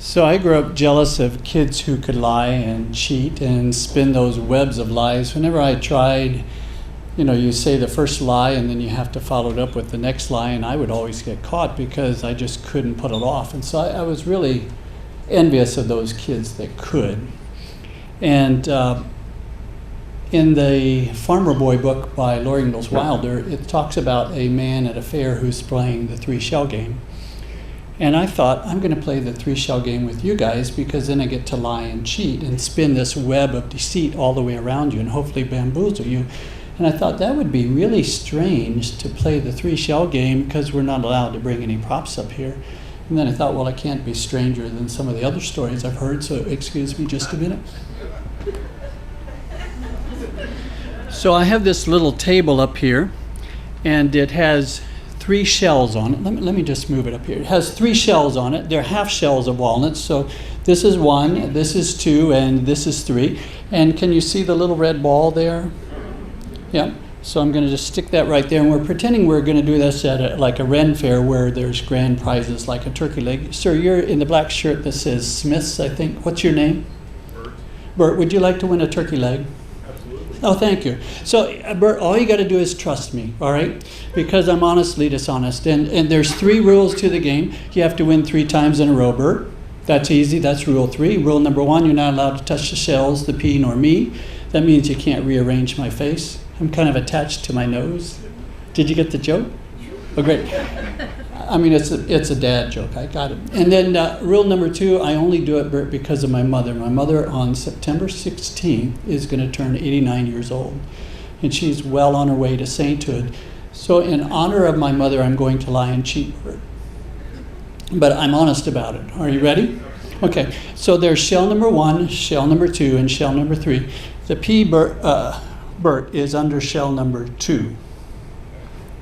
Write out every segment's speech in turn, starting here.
So I grew up jealous of kids who could lie and cheat and spin those webs of lies. Whenever I tried, you say the first lie and then you have to follow it up with the next lie, and I would always get caught because I just couldn't put it off. And so I was really envious of those kids that could. And in the Farmer Boy book by Laura Ingalls Wilder, it talks about a man at a fair who's playing the 3-shell game. And I thought, I'm going to play the 3-shell game with you guys because then I get to lie and cheat and spin this web of deceit all the way around you and hopefully bamboozle you. And I thought that would be really strange to play the 3-shell game because we're not allowed to bring any props up here. And then I thought, well, I can't be stranger than some of the other stories I've heard, so excuse me just a minute. So I have this little table up here, and it has 3 shells on it. Let me just move it up here. It has 3 shells on it. They're half shells of walnuts. So this is 1, this is 2, and this is 3. And can you see the little red ball there? Yeah. So I'm going to just stick that right there. And we're pretending we're going to do this at like a Ren fair where there's grand prizes like a turkey leg. Sir, you're in the black shirt that says Smith's, I think. What's your name? Bert. Bert, would you like to win a turkey leg? Oh, thank you. So, Bert, all you got to do is trust me, all right? Because I'm honestly dishonest. And there's 3 rules to the game. You have to win 3 times in a row, Bert. That's easy. That's rule 3. Rule number 1, you're not allowed to touch the shells, the pea, nor me. That means you can't rearrange my face. I'm kind of attached to my nose. Did you get the joke? Oh, great. I mean, it's a dad joke. I got it. And then rule number 2, I only do it, Bert, because of my mother. My mother on September 16th is going to turn 89 years old. And she's well on her way to sainthood. So in honor of my mother, I'm going to lie and cheat, Bert. But I'm honest about it. Are you ready? Okay. So there's shell number 1, shell number 2, and shell number 3. The pea, Bert, is under shell number 2.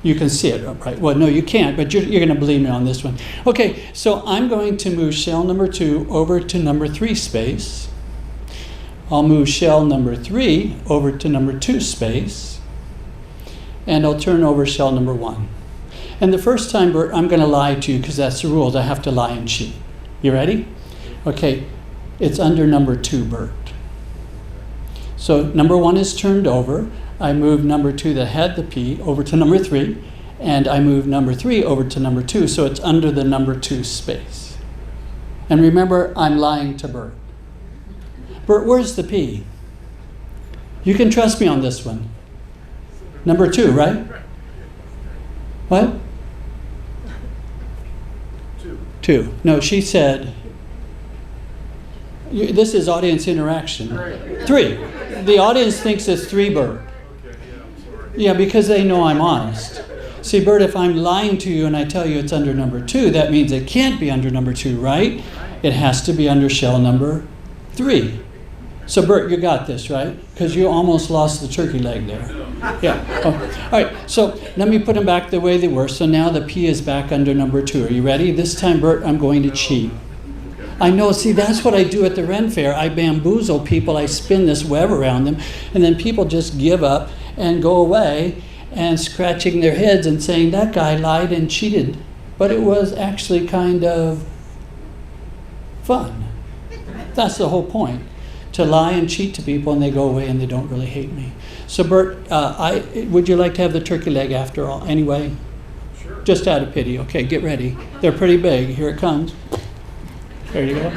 You can see it, right? Well, no, you can't, but you're going to believe me on this one. Okay, so I'm going to move shell number 2 over to number 3 space. I'll move shell number 3 over to number 2 space. And I'll turn over shell number 1. And the first time, Bert, I'm going to lie to you because that's the rules. I have to lie and cheat. You ready? Okay, it's under number 2, Bert. So number 1 is turned over. I move number 2 that had the P over to number 3, and I move number 3 over to number 2, so it's under the number 2 space. And remember, I'm lying to Bert. Bert, where's the P? You can trust me on this one. Number 2, right? What? 2. No, she said, this is audience interaction. 3. The audience thinks it's 3, Bert. Yeah, because they know I'm honest. See, Bert, if I'm lying to you and I tell you it's under number 2, that means it can't be under number 2, right? It has to be under shell number 3. So, Bert, you got this, right? Because you almost lost the turkey leg there. Yeah. Oh. All right, so let me put them back the way they were. So now the P is back under number 2. Are you ready? This time, Bert, I'm going to cheat. I know, see, that's what I do at the Ren Fair. I bamboozle people. I spin this web around them, and then people just give up and go away and scratching their heads and saying, that guy lied and cheated. But it was actually kind of fun. That's the whole point, to lie and cheat to people and they go away and they don't really hate me. So, Bert, would you like to have the turkey leg after all? Anyway, Sure. Just out of pity. Okay, get ready. They're pretty big. Here it comes. There you go.